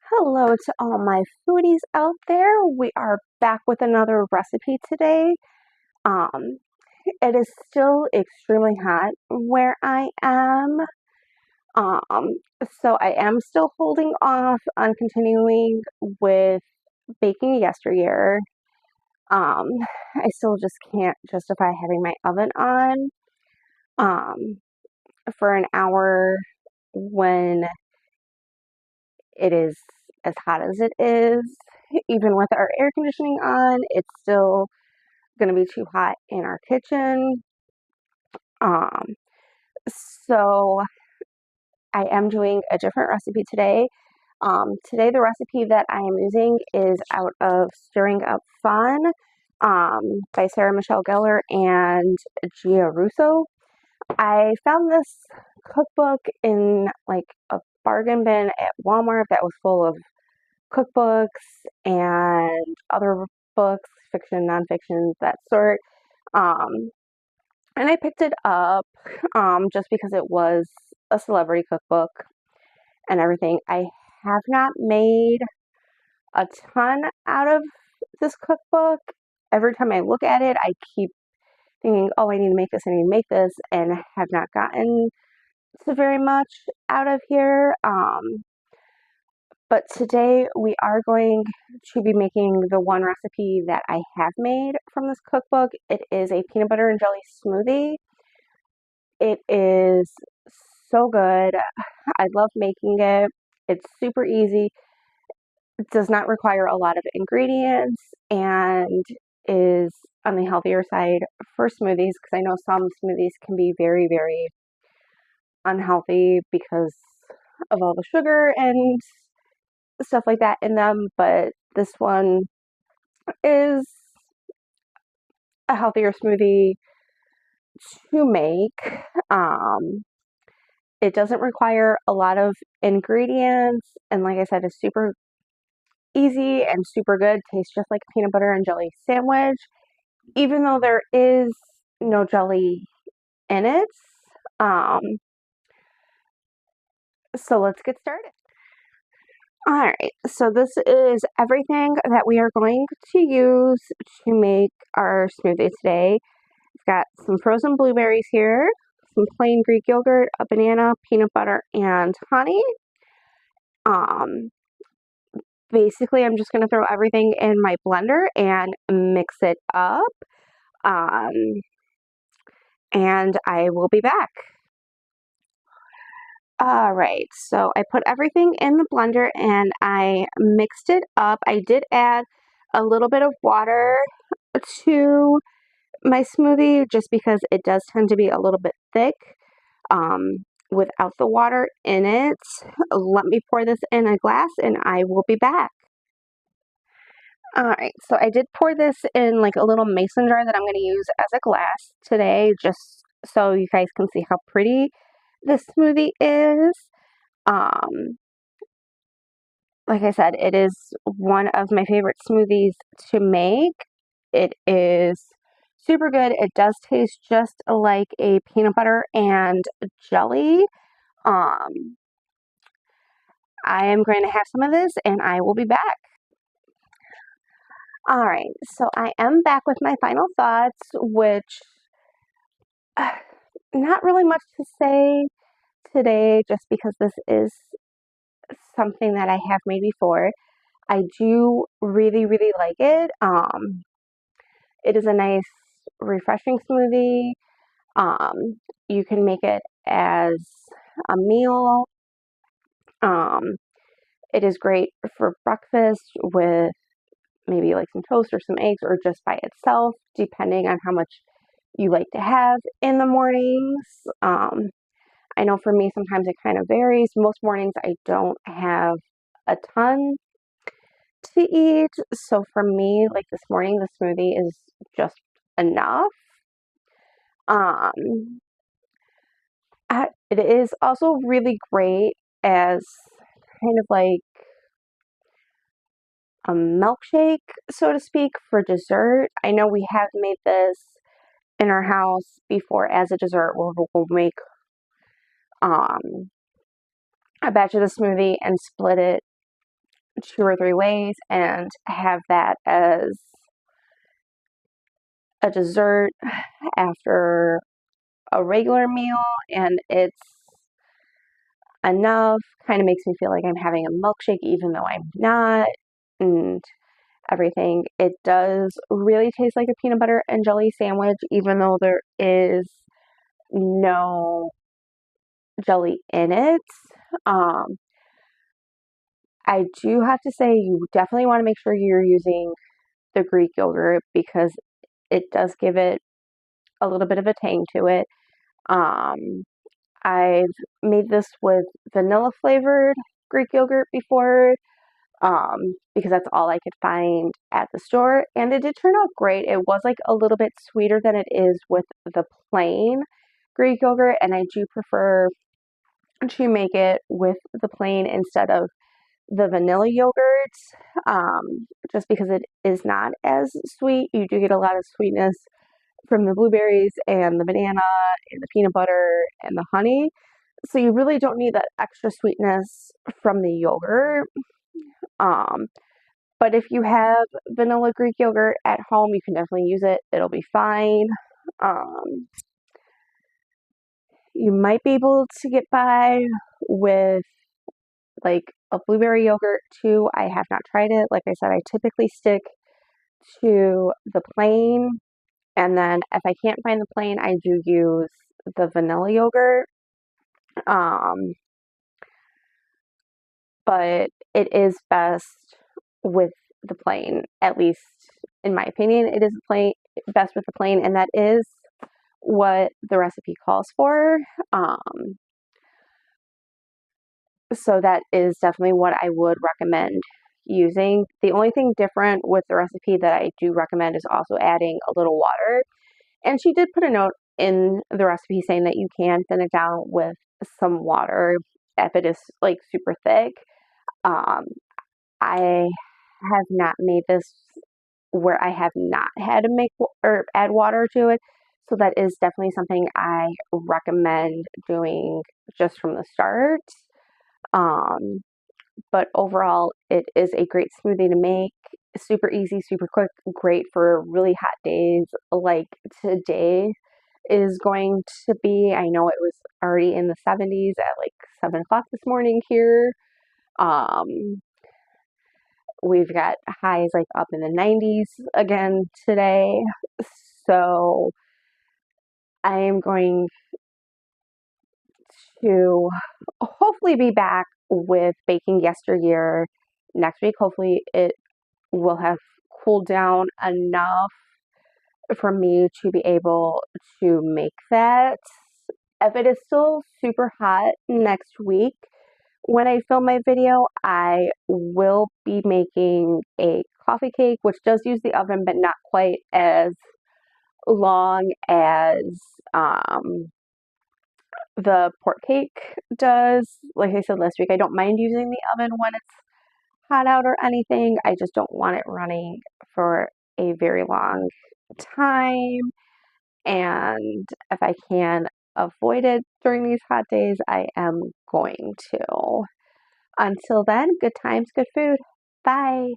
Hello to all my foodies out there. We are back with another recipe today. Um, it is still extremely hot where I am. Um, so I am still holding off on continuing with baking yesteryear. Um, I still just can't justify having my oven on um, for an hour when it is as hot as it is. Even with our air conditioning on, it's still going to be too hot in our kitchen. Um, so I am doing a different recipe today. Today, the recipe that I am using is out of Stirring Up Fun by Sarah Michelle Gellar and Gia Russo. I found this cookbook in like a bargain bin at Walmart that was full of cookbooks and other books, fiction, nonfiction, that sort. Um, and I picked it up just because it was a celebrity cookbook and everything. I have not made a ton out of this cookbook. Every time I look at it, I keep thinking, oh, I need to make this, I need to make this, and have not gotten to very much out of here. But today we are going to be making the one recipe that I have made from this cookbook. It is a peanut butter and jelly smoothie. It is so good. I love making it. It's super easy. It does not require a lot of ingredients and is on the healthier side for smoothies because I know some smoothies can be very, very unhealthy because of all the sugar and stuff like that in them, but this one is a healthier smoothie to make. Um, it doesn't require a lot of ingredients, and like I said, it's super easy and super good. Tastes just like a peanut butter and jelly sandwich, even though there is no jelly in it. Um, so let's get started. All right, so this is everything that we are going to use to make our smoothie today. We've got some frozen blueberries here, some plain Greek yogurt, a banana, peanut butter, and honey. Um, Basically, I'm just going to throw everything in my blender and mix it up. Um, and I will be back. All right, so I put everything in the blender and I mixed it up. I did add a little bit of water to my smoothie just because it does tend to be a little bit thick without the water in it. Let me pour this in a glass and I will be back. All right, so I did pour this in like a little mason jar that I'm going to use as a glass today just so you guys can see how pretty this smoothie is. Um, like I said, it is one of my favorite smoothies to make. It is super good. It does taste just like a peanut butter and jelly. Um, I am going to have some of this and I will be back. All right, so I am back with my final thoughts, which not really much to say today just because this is something that I have made before. I do really, really like it. It is a nice, refreshing smoothie. You can make it as a meal. Um, it is great for breakfast with maybe like some toast or some eggs or just by itself, depending on how much you like to have in the mornings. I know for me, sometimes it kind of varies. Most mornings I don't have a ton to eat. So for me, like this morning, the smoothie is just enough. Um, it is also really great as kind of like a milkshake, so to speak, for dessert. I know we have made this in our house before as a dessert where we'll make um, a batch of the smoothie and split it 2 or 3 ways and have that as a dessert after a regular meal, and it's enough. Kind of makes me feel like I'm having a milkshake even though I'm not, and everything. It does really taste like a peanut butter and jelly sandwich, even though there is no jelly in it. Um, I do have to say, you definitely want to make sure you're using the Greek yogurt because it does give it a little bit of a tang to it. Um, I've made this with vanilla flavored Greek yogurt before, because that's all I could find at the store, and it did turn out great. It was like a little bit sweeter than it is with the plain Greek yogurt, and I do prefer to make it with the plain instead of the vanilla yogurt, just because it is not as sweet. You do get a lot of sweetness from the blueberries and the banana and the peanut butter and the honey. So you really don't need that extra sweetness from the yogurt. Um, but if you have vanilla Greek yogurt at home, you can definitely use it. It'll be fine. Um, you might be able to get by with like a blueberry yogurt too. I have not tried it. Like I said, I typically stick to the plain, and then if I can't find the plain, I do use the vanilla yogurt. Um, but it is best with the plain, at least in my opinion. It is plain best with the plain, and that is what the recipe calls for. Um, so that is definitely what I would recommend using. The only thing different with the recipe that I do recommend is also adding a little water. And she did put a note in the recipe saying that you can thin it down with some water if it is like super thick. Um, I have not made this where I have not had to make or add water to it. So that is definitely something I recommend doing just from the start. Um, but overall, it is a great smoothie to make. Super easy, super quick, great for really hot days like today is going to be. I know it was already in the 70s at like 7 o'clock this morning here. Um, we've got highs like up in the 90s again today. So I am going to hopefully be back with baking yesteryear next week. Hopefully it will have cooled down enough for me to be able to make that. If it is still super hot next week when I film my video, I will be making a coffee cake, which does use the oven, but not quite as long as um, the pork cake does. Like I said last week, I don't mind using the oven when it's hot out or anything. I just don't want it running for a very long time. And if I can avoid it during these hot days, I am going to. Until then, good times, good food. Bye.